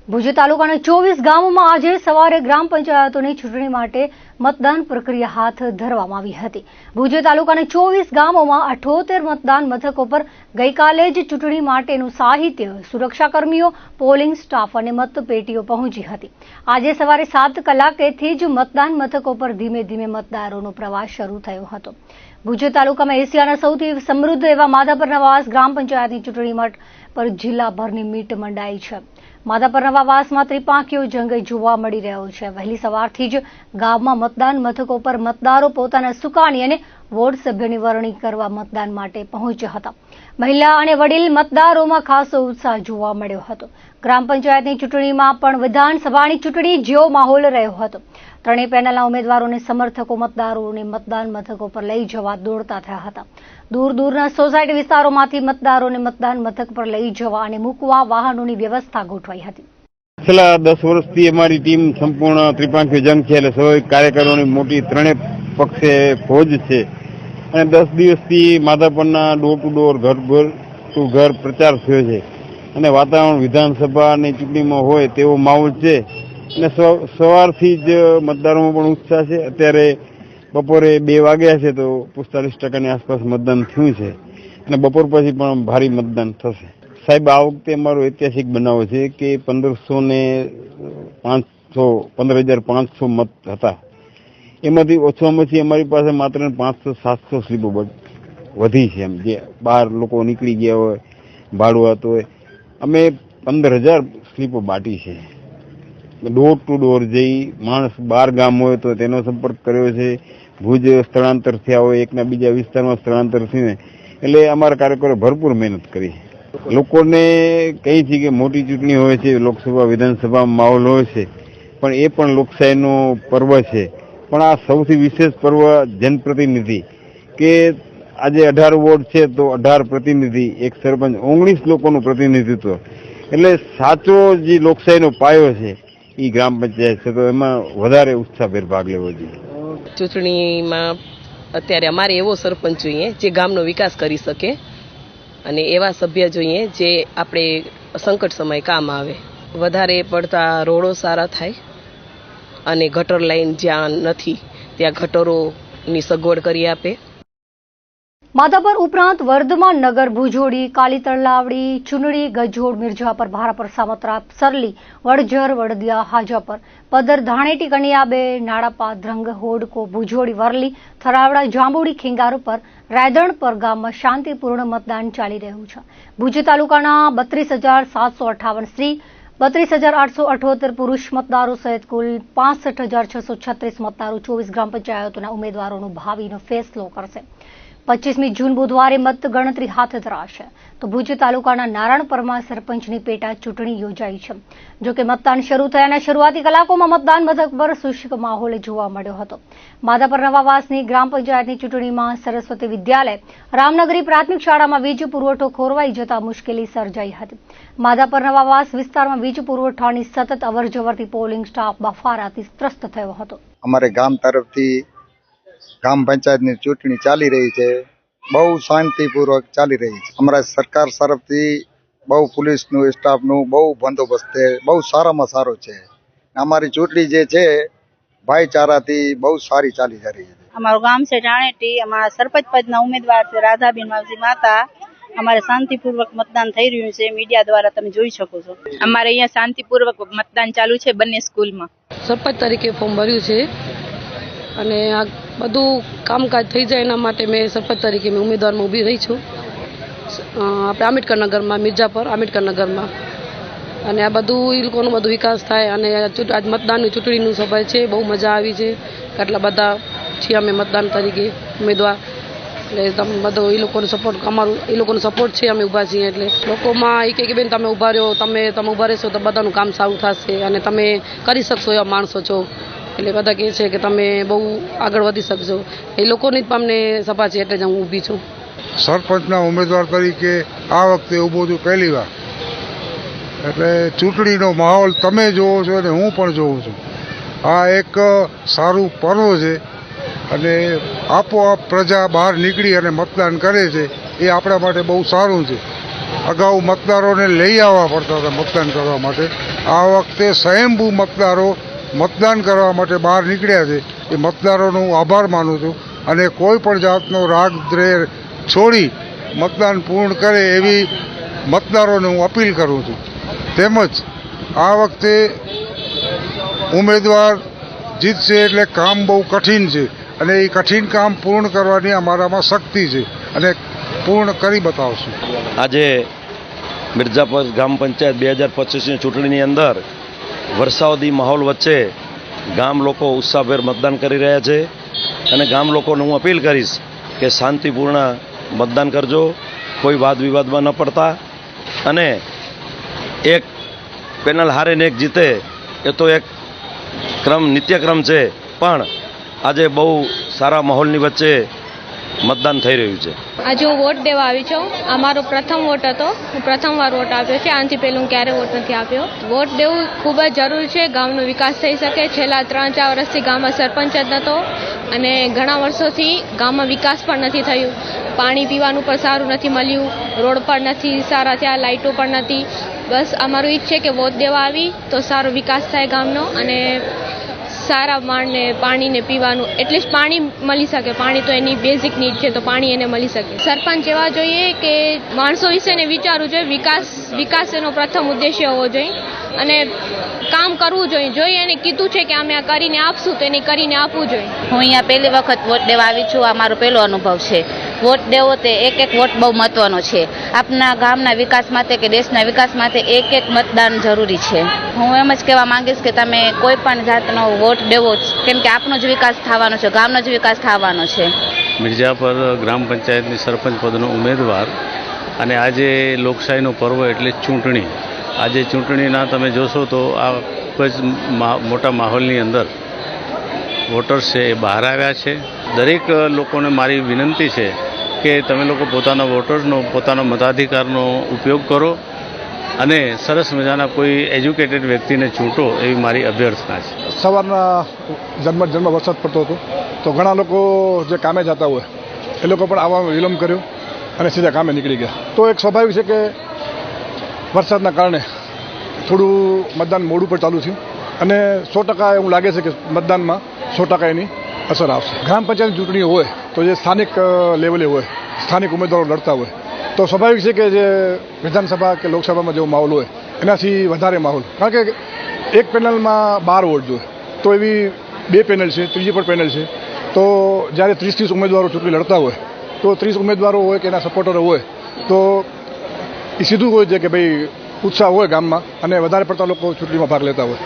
ભુજ તાલુકાના 24 ગામોમાં આજે સવારે ગ્રામ પંચાયતોની ચૂંટણી માટે મતદાન પ્રક્રિયા હાથ ધરવામાં આવી હતી। ભુજ તાલુકાના 24 ગામોમાં 78 મતદાન મથકો પર ગઈકાલે જ ચૂંટણી માટેનું સાહિત્ય, સુરક્ષાકર્મીઓ, પોલિંગ સ્ટાફ અને મતપેટીઓ પહોંચી હતી। આજે સવારે 7 કલાકેથી જ મતદાન મથકો પર ધીમે ધીમે મતદારોનો પ્રવાસ શરૂ થયો હતો। ભુજ તાલુકામાં એશિયાના સૌથી સમૃદ્ધ એવા માધાપર નવાસ ગ્રામ પંચાયતની ચૂંટણી પર જિલ્લાભરની મીટ મંડાઈ છે। માધાપર નવાસમાં ત્રિપાંખીયો જંગ જોવા મળી રહ્યો છે। વહેલી સવારથી જ ગામમાં મતદાન મથકો પર મતદારો પોતાના સુકાની અને વોર્ડ સભ્યની વરણી કરવા મતદાન માટે પહોંચ્યા હતા। મહિલા અને વડીલ મતદારોમાં ખાસો ઉત્સાહ જોવા મળ્યો હતો। ગ્રામ પંચાયતની ચૂંટણીમાં પણ વિધાનસભાની ચૂંટણી જેવો માહોલ રહ્યો હતો। ત્રણેય પેનલના ઉમેદવારોને સમર્થકો મતદારોને મતદાન મથકો પર લઈ જવા દોડતા થયા હતા। દૂર દૂરના સોસાયટી વિસ્તારોમાંથી મતદારોને મતદાન મથક પર લઈ જવા અને મૂકવા વાહનોની વ્યવસ્થા ગોઠવાઈ હતી। છેલ્લા 10 વર્ષથી અમારી ટીમ સંપૂર્ણ ત્રિપાંખીય જંગ છે, એટલે સૌ કાર્યકરોની મોટી ત્રણેય પક્ષે ફોજ છે અને 10 દિવસથી માધાપરના ડોર ટુ ડોર, ઘર ટુ ઘર પ્રચાર થયો છે અને વાતાવરણ વિધાનસભાની ચૂંટણીમાં હોય તેવો માહોલ છે અને સવારથી જ મતદારોમાં પણ ઉત્સાહ છે। અત્યારે બપોરે 2 વાગ્યા છે તો 45% આસપાસ મતદાન થયું છે અને બપોર પછી પણ ભારે મતદાન થશે। સાહેબ, આ વખતે અમારો ઐતિહાસિક બનાવ છે કે 15,500 મત હતા, એમાંથી ઓછામાં ઓછી અમારી પાસે માત્ર 500-700 સ્લીપો વધી છે। એમ જે બહાર લોકો નીકળી ગયા હોય, ભાડુઆત હોય, અમે 15,000 સ્લીપો બાટી છે। ડોર ટુ ડોર જઈ માણસ 12 ગામ હોય તો તેનો સંપર્ક કર્યો છે। ભુજ સ્થળાંતર થયા હોય, એકના બીજા વિસ્તારમાં સ્થળાંતર થઈને, એટલે અમારા કાર્યકરોએ ભરપૂર મહેનત કરી। લોકોને કહી છે કે મોટી ચૂંટણી હોય છે, લોકસભા વિધાનસભા માહોલ હોય છે, પણ એ પણ લોકશાહીનો પર્વ છે। પણ આ સૌથી વિશેષ પર્વ જનપ્રતિનિધિ, કે આજે 18 વોર્ડ છે તો 18 પ્રતિનિધિ, એક સરપંચ, 19 લોકોનું પ્રતિનિધિત્વ, એટલે સાચો જે લોકશાહીનો પાયો છે એ ગ્રામ પંચાયત છે, તો એમાં વધારે ઉત્સાહભેર ભાગ લેવો જોઈએ। ચૂંટણીમાં અત્યારે અમારે એવો સરપંચ જોઈએ જે ગામનો વિકાસ કરી શકે અને એવા સભ્ય જોઈએ જે આપણે સંકટ સમય કામ આવે। વધારે પડતા રોડો સારા થાય અને ગટર લાઈન જ્યાં નથી ત્યાં ગટરોની સગવડ કરી આપે। માધાપર ઉપરાંત વર્ધમાન નગર, ભુજોડી, કાલી તલાવડી, ચુનડી, ગજોડ, મિર્જાપર, ભારાપર, સામત્રા, સરલી, વડજર, વડદિયા, હાજાપર, પદર, ધાણેટી, કણિયાબે, નાડાપા, ધ્રંગ, હોડકો, ભુજોડી, વરલી, થરાવડા, જાંબુડી, ખેંગારપર, રાયધણપર ગામમાં શાંતિપૂર્ણ મતદાન ચાલી રહ્યું છે। ભુજ તાલુકાના 32,758 સ્ત્રી, 32,878 પુરુષ મતદારો સહિત કુલ 65,636 મતદારો 24 ગ્રામ પંચાયતોના ઉમેદવારોનો ભાવિનો ફેસલો કરશે। 25મી જૂન બુધવારે મતગણતરી હાથ ધરાશે તો ભુજ તાલુકાના નારાયણપરમાં સરપંચની પેટા ચૂંટણી યોજાઈ છે। જોકે મતદાન શરૂ થયાના શરૂઆતી કલાકોમાં મતદાન મથક પર શુષ્ક માહોલ જોવા મળ્યો હતો। માધાપર નવાસની ગ્રામ પંચાયતની ચૂંટણીમાં સરસ્વતી વિદ્યાલય, રામનગરી પ્રાથમિક શાળામાં વીજ પુરવઠો ખોરવાઈ જતા મુશ્કેલી સર્જાઈ હતી। માધાપર નવાસ વિસ્તારમાં વીજ પુરવઠાની સતત અવરજવરથી પોલિંગ સ્ટાફ બફારાથી ત્રસ્ત થયો હતો। અમારે ગામ તરફથી ગ્રામ પંચાયતની ચૂંટણી ચાલી રહી છે, બહુ શાંતિપૂર્વક ચાલી રહી છે। અમારા સરકાર તરફથી બહુ પોલીસનું સ્ટાફનું બહુ બંદોબસ્ત છે, બહુ સારામાં સારો છે। અમારી ચૂંટણી જે છે ભાઈચારાથી બહુ સારી ચાલી રહી છે। અમારું ગામ છે ટાણેટી, અમારા સરપંચ પદના ઉમેદવાર છે રાધાબેન માવજી માતા। અમારે શાંતિપૂર્વક મતદાન થઈ રહ્યું છે, મીડિયા દ્વારા તમે જોઈ શકો છો। અમારે અહીંયા શાંતિપૂર્વક મતદાન ચાલુ છે બંને સ્કૂલમાં। સરપંચ તરીકે ફોર્મ ભર્યું છે અને આ બધું કામકાજ થઈ જાય એના માટે મેં સરપંચ તરીકે મેં ઉમેદવારમાં ઊભી રહી છું। આપણે આંબેડકર નગરમાં, મિર્જાપર આંબેડકર નગરમાં, અને આ બધું એ લોકોનો બધું વિકાસ થાય અને આજ મતદાનની ચૂંટણીનું સભા છે, બહુ મજા આવી છે। આટલા બધા છીએ અમે મતદાન તરીકે ઉમેદવાર, એટલે તમે બધો એ લોકોનો સપોર્ટ, અમારું એ લોકોનો સપોર્ટ છે, અમે ઊભા છીએ। એટલે લોકોમાં એ કહે કે બેન તમે ઊભા રહ્યો, તમે ઊભા રહેશો તો બધાનું કામ સારું થશે અને તમે કરી શકશો એવા માણસો છો, એટલે બધા કહે છે કે તમે બહુ આગળ વધી શકશો। એ લોકોની જ અમને સભા છે એટલે જ હું ઊભી છું। સરપંચના ઉમેદવાર તરીકે આ વખતે ઊભો છું પહેલી વાર, એટલે ચૂંટણીનો માહોલ તમે જોવો છો અને હું પણ જોઉં છું। આ એક સારું પર્વ છે અને આપોઆપ પ્રજા બહાર નીકળી અને મતદાન કરે છે, એ આપણા માટે બહુ સારું છે। અગાઉ મતદારોને લઈ આવવા પડતા હતા મતદાન કરવા માટે. આ વખતે સ્વયંભૂ મતદારો મતદાન કરવા માટે બહાર નીકળ્યા છે. એ મતદારોનો હું આભાર માનું છું અને કોઈ પણ જાતનો રાગ દ્વેષ છોડી મતદાન પૂર્ણ કરે એવી મતદારોને હું અપીલ કરું છું. તેમજ આ વખતે ઉમેદવાર જીતશે એટલે કામ બહુ કઠિન છે અને એ કઠિન કામ પૂર્ણ કરવાની અમારામાં શક્તિ છે અને પૂર્ણ કરી બતાવશું. આજે મિર્જાપર ગ્રામ પંચાયત 2025ની ચૂંટણીની અંદર વરસાદી માહોલ વચ્ચે ગામ લોકો ઉત્સાહભેર મતદાન કરી રહ્યા છે અને ગામ લોકોને હું અપીલ કરીશ કે શાંતિપૂર્ણ મતદાન કરજો, કોઈ વાદ વિવાદમાં ન પડતા, અને એક પેનલ હારે ને એક જીતે એ તો એક નિત્યક્રમ છે, પણ આજે બહુ સારા માહોલની વચ્ચે મતદાન થઈ રહ્યું છે. આજે હું વોટ દેવા આવી છું. આ મારો પ્રથમ વોટ હતો. હું પ્રથમવાર વોટ આપ્યો છે. આનાથી પહેલું હું ક્યારેય વોટ નથી આપ્યો. વોટ દેવું ખૂબ જ જરૂરી છે. ગામનો વિકાસ થઈ શકે. છેલ્લા 3-4 વર્ષથી ગામમાં સરપંચ જ નહોતો અને ઘણા વર્ષોથી ગામમાં વિકાસ પણ નથી થયું. પાણી પીવાનું પણ સારું નથી મળ્યું, રોડ પણ નથી સારા થયા, લાઇટો પણ નથી. બસ અમારું ઈચ્છ છે કે વોટ દેવા આવી તો સારો વિકાસ થાય ગામનો અને સારા માણને પાણીને પીવાનું એટલીસ્ટ પાણી મળી શકે. પાણી તો એની બેઝિક નીડ છે, તો પાણી એને મળી શકે. સરપંચ એવા જોઈએ કે માણસો વિશે વિચારવું જોઈએ. વિકાસ એનો પ્રથમ ઉદ્દેશ્ય હોવો જોઈએ અને કામ કરવું જોઈએ. એને કીધું છે કે અમે આ કરીને આપશું તો એને કરીને આપવું જોઈએ. હું અહીંયા પહેલી વખત વોટ દેવા આવી છું. આ મારો પહેલો અનુભવ છે. વોટ દેવો તે એક વોટ બહુ મહત્વનો છે. આપના ગામના વિકાસ માટે કે દેશના વિકાસ માટે એક મતદાન જરૂરી છે. હું એમ જ કહેવા માંગીશ કે તમે કોઈ પણ જાતનો વોટ દેવો, કેમ કે આપનો જ વિકાસ થવાનો છે, ગામનો જ વિકાસ થવાનો છે. મિર્જાપર ગ્રામ પંચાયતની સરપંચ પદનો ઉમેદવાર અને આજે લોકશાહીનો પર્વ એટલે ચૂંટણી. આજે ચૂંટણીના તમે જોશો તો આ ખૂબ જ મોટા માહોલની અંદર વોટર્સ છે એ બહાર આવ્યા છે. દરેક લોકોને મારી વિનંતી છે કે તમે લોકો પોતાના વોટર્સનો, પોતાના મતાધિકારનો ઉપયોગ કરો અને સરસ મજાના કોઈ એજ્યુકેટેડ વ્યક્તિને ચૂંટો એવી મારી અભ્યર્થના છે. સવારના જન્મ વરસાદ પડતો હતો તો ઘણા લોકો જે કામે જતા હોય એ લોકો પણ આવવામાં વિલંબ કર્યો અને સીધા કામે નીકળી ગયા. તો એક સ્વાભાવિક છે કે વરસાદના કારણે થોડું મતદાન મોડું પણ ચાલુ થયું અને 100% એવું લાગે છે કે મતદાનમાં 100% એની અસર આવશે. ગ્રામ પંચાયતની ચૂંટણી હોય તો જે સ્થાનિક લેવલે હોય, સ્થાનિક ઉમેદવારો લડતા હોય તો સ્વાભાવિક છે કે જે વિધાનસભા કે લોકસભામાં જેવો માહોલ હોય એનાથી વધારે માહોલ, કારણ કે એક પેનલમાં 12 વોટ જોઈએ તો એવી 2 પેનલ છે, ત્રીજી પણ પેનલ છે. તો જ્યારે 30 ઉમેદવારો ચૂંટણી લડતા હોય તો 30 ઉમેદવારો હોય કે એના સપોર્ટરો હોય તો એ સીધું હોય છે કે ભાઈ ઉત્સાહ હોય ગામમાં અને વધારે પડતા લોકો ચૂંટણીમાં ભાગ લેતા હોય.